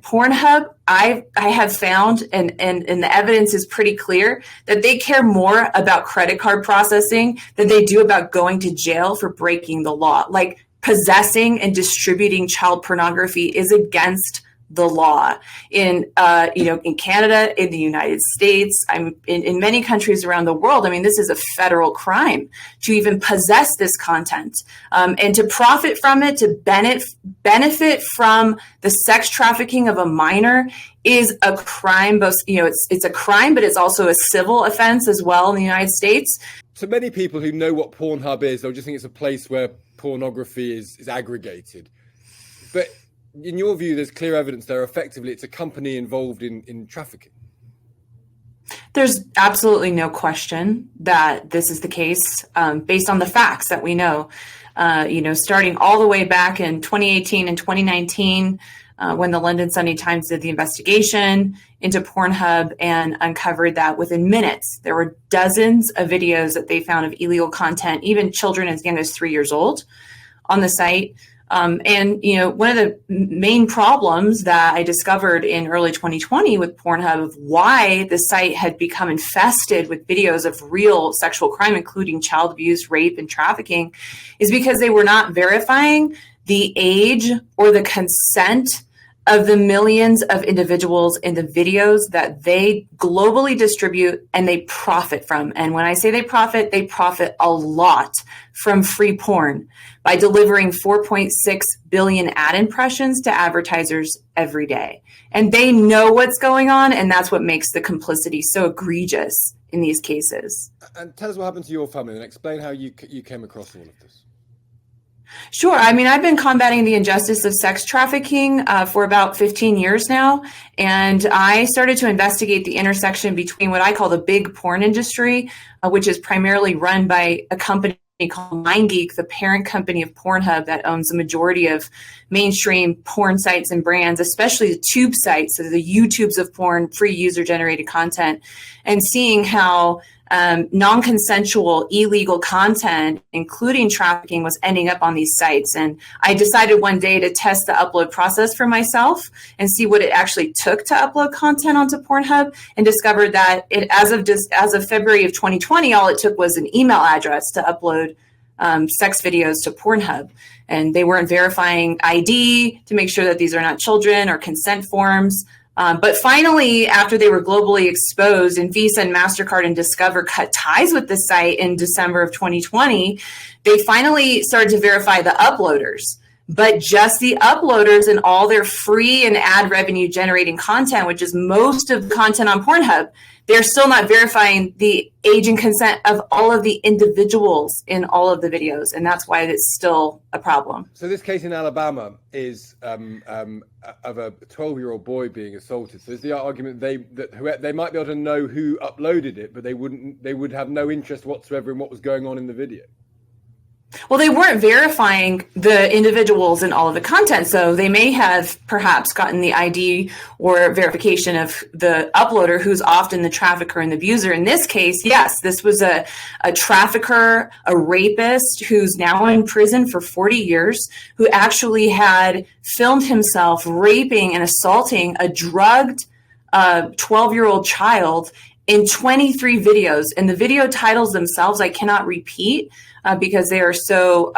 Pornhub, I have found, and the evidence is pretty clear, that they care more about credit card processing than they do about going to jail for breaking the law. Like, possessing and distributing child pornography is against the law in Canada, in the United States, in many countries around the world. I mean, this is a federal crime to even possess this content, and to profit from it, to benefit from the sex trafficking of a minor is a crime. Both, it's a crime, but it's also a civil offense as well in the United States. So many people who know what Pornhub is, they'll just think it's a place where pornography is aggregated. But in your view, there's clear evidence there. Effectively, it's a company involved in trafficking. There's absolutely no question that this is the case, based on the facts that we know. Starting all the way back in 2018 and 2019, when the London Sunday Times did the investigation into Pornhub and uncovered that within minutes, there were dozens of videos that they found of illegal content, even children as young as 3 years old, on the site. One of the main problems that I discovered in early 2020 with Pornhub of why the site had become infested with videos of real sexual crime, including child abuse, rape, and trafficking, is because they were not verifying the age or the consent of the millions of individuals in the videos that they globally distribute and they profit from. And when I say they profit a lot from free porn by delivering 4.6 billion ad impressions to advertisers every day. And they know what's going on, and that's what makes the complicity so egregious in these cases. And tell us what happened to your family and explain how you came across all of this. Sure. I mean, I've been combating the injustice of sex trafficking for about 15 years now. And I started to investigate the intersection between what I call the big porn industry, which is primarily run by a company called MindGeek, the parent company of Pornhub that owns the majority of mainstream porn sites and brands, especially the tube sites, so the YouTubes of porn, free user-generated content, and seeing how non-consensual illegal content, including trafficking, was ending up on these sites. And I decided one day to test the upload process for myself and see what it actually took to upload content onto Pornhub, and discovered that as of February of 2020, all it took was an email address to upload sex videos to Pornhub. And they weren't verifying ID to make sure that these are not children or consent forms. But finally, after they were globally exposed and Visa and MasterCard and Discover cut ties with the site in December of 2020, they finally started to verify the uploaders. But just the uploaders and all their free and ad revenue generating content, which is most of the content on Pornhub, they're still not verifying the age and consent of all of the individuals in all of the videos. And that's why it's still a problem. So this case in Alabama is of a 12-year-old boy being assaulted. So is the argument that they might be able to know who uploaded it, but they would have no interest whatsoever in what was going on in the video? Well, they weren't verifying the individuals in all of the content, so they may have perhaps gotten the ID or verification of the uploader, who's often the trafficker and the abuser. In this case, yes, this was a trafficker, a rapist who's now in prison for 40 years, who actually had filmed himself raping and assaulting a drugged 12-year-old child in 23 videos. And the video titles themselves I cannot repeat because they are so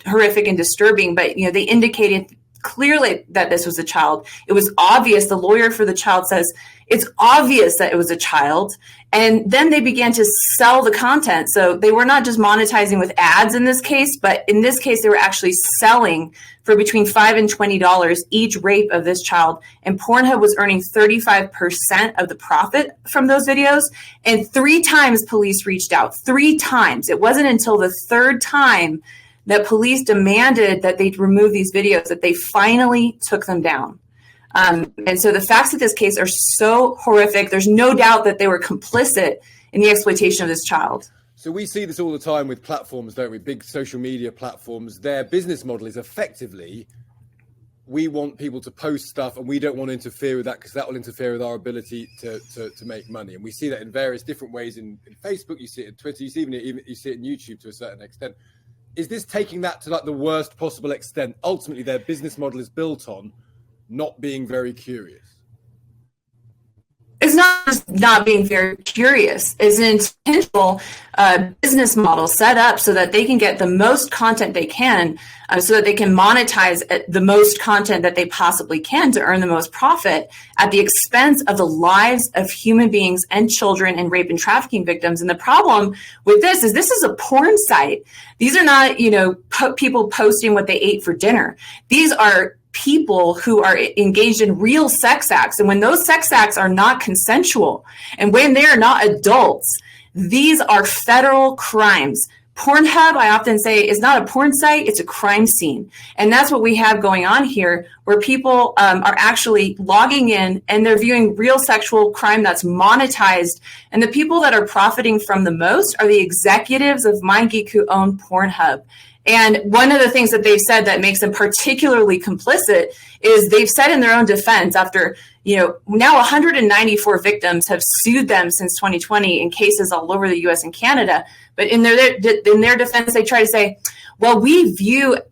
horrific and disturbing, but they indicated clearly that this was a child. It was obvious. The lawyer for the child says it's obvious that it was a child. And then they began to sell the content. So they were not just monetizing with ads in this case, but in this case, they were actually selling for between $5 and $20 each rape of this child. And Pornhub was earning 35% of the profit from those videos. And 3 times police reached out, 3 times. It wasn't until the 3rd time that police demanded that they remove these videos that they finally took them down. And so the facts of this case are so horrific. There's no doubt that they were complicit in the exploitation of this child. So we see this all the time with platforms, don't we? Big social media platforms. Their business model is effectively, we want people to post stuff and we don't want to interfere with that because that will interfere with our ability to make money. And we see that in various different ways in Facebook. You see it in Twitter. You see it in YouTube to a certain extent. Is this taking that to like the worst possible extent? Ultimately, their business model is built on not being very curious? It's not just not being very curious. It's an intentional business model set up so that they can get the most content they can, so that they can monetize the most content that they possibly can to earn the most profit at the expense of the lives of human beings and children and rape and trafficking victims. And the problem with this is a porn site. These are not, people posting what they ate for dinner. These are people who are engaged in real sex acts. And when those sex acts are not consensual and when they're not adults, these are federal crimes. Pornhub, I often say, is not a porn site, it's a crime scene. And that's what we have going on here, where people are actually logging in and they're viewing real sexual crime that's monetized. And the people that are profiting from the most are the executives of MindGeek who own Pornhub. And one of the things that they've said that makes them particularly complicit is they've said in their own defense, after, now 194 victims have sued them since 2020 in cases all over the US and Canada. But in their defense, they try to say, well, we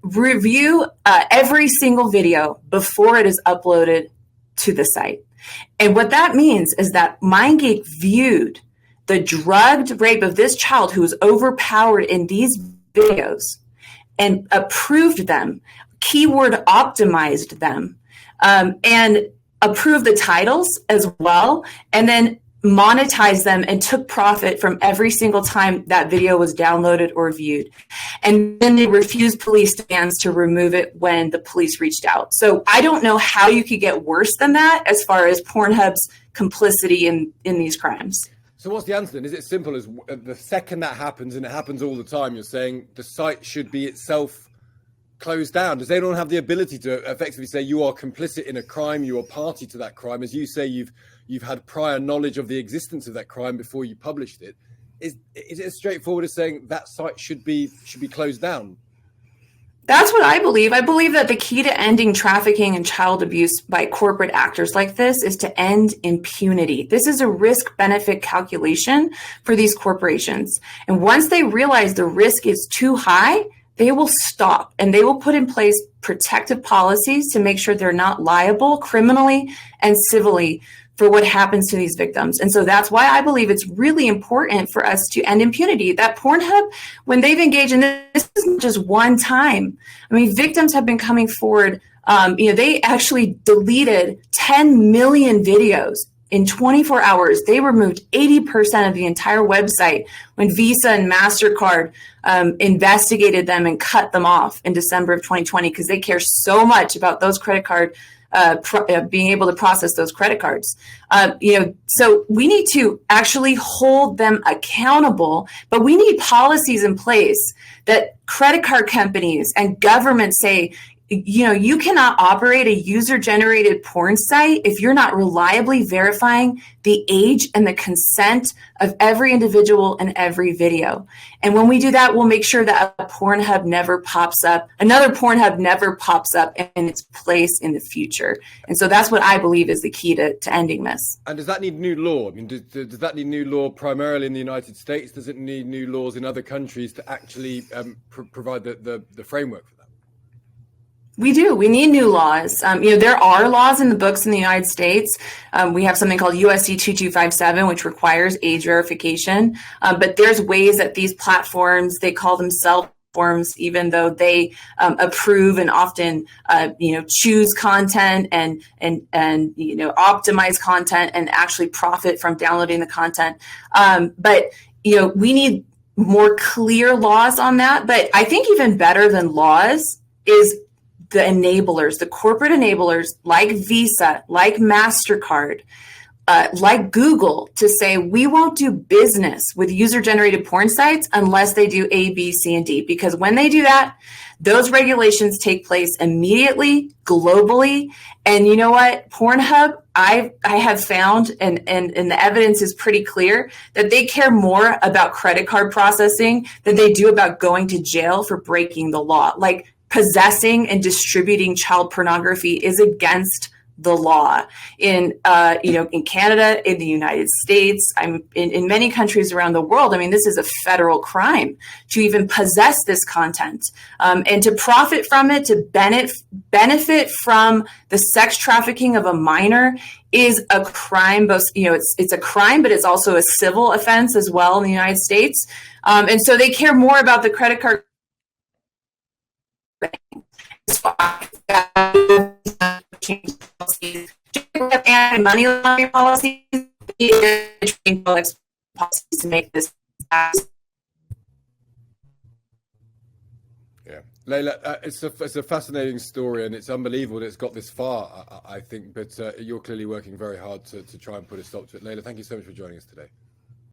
review every single video before it is uploaded to the site. And what that means is that MindGeek viewed the drugged rape of this child who was overpowered in these videos and approved them, keyword optimized them, and approved the titles as well, and then monetized them and took profit from every single time that video was downloaded or viewed. And then they refused police demands to remove it when the police reached out. So I don't know how you could get worse than that as far as Pornhub's complicity in these crimes. So what's the answer then? Is it simple as the second that happens, and it happens all the time, you're saying the site should be itself closed down? Does anyone have the ability to effectively say you are complicit in a crime, you are party to that crime? As you say, you've had prior knowledge of the existence of that crime before you published it. Is it as straightforward as saying that site should be closed down? That's what I believe. I believe that the key to ending trafficking and child abuse by corporate actors like this is to end impunity. This is a risk-benefit calculation for these corporations. And once they realize the risk is too high, they will stop and they will put in place protective policies to make sure they're not liable criminally and civilly for what happens to these victims. And so that's why I believe it's really important for us to end impunity. That Pornhub, when they've engaged in this isn't just one time. I mean, victims have been coming forward. They actually deleted 10 million videos in 24 hours. They removed 80% of the entire website when Visa and MasterCard investigated them and cut them off in December of 2020 because they care so much about those credit card being able to process those credit cards. So we need to actually hold them accountable, but we need policies in place that credit card companies and governments say, you cannot operate a user-generated porn site if you're not reliably verifying the age and the consent of every individual in every video. And when we do that, we'll make sure that another Pornhub never pops up in its place in the future. And so that's what I believe is the key to ending this. And does that need new law? I mean, does that need new law primarily in the United States? Does it need new laws in other countries to actually provide the framework for that? We do. We need new laws. There are laws in the books in the United States. We have something called USC 2257, which requires age verification. But there's ways that these platforms, they call themselves platforms, even though they approve and often, choose content and optimize content and actually profit from downloading the content. But we need more clear laws on that. But I think even better than laws is the enablers, the corporate enablers like Visa, like MasterCard, like Google, to say we won't do business with user-generated porn sites unless they do A, B, C, and D. Because when they do that, those regulations take place immediately, globally. And you know what? Pornhub, I have found, and the evidence is pretty clear, that they care more about credit card processing than they do about going to jail for breaking the law. Like, possessing and distributing child pornography is against the law in in Canada, in the United States, in many countries around the world. I mean, this is a federal crime to even possess this content, and to profit from it, to benefit from the sex trafficking of a minor is a crime. Both, it's a crime, but it's also a civil offense as well in the United States. And so they care more about the credit card. Change policies, anti-money laundering policies, policies to make this pass. Yeah, Laila, it's a fascinating story, and it's unbelievable that it's got this far, I think, but you're clearly working very hard to try and put a stop to it. Laila, thank you so much for joining us today.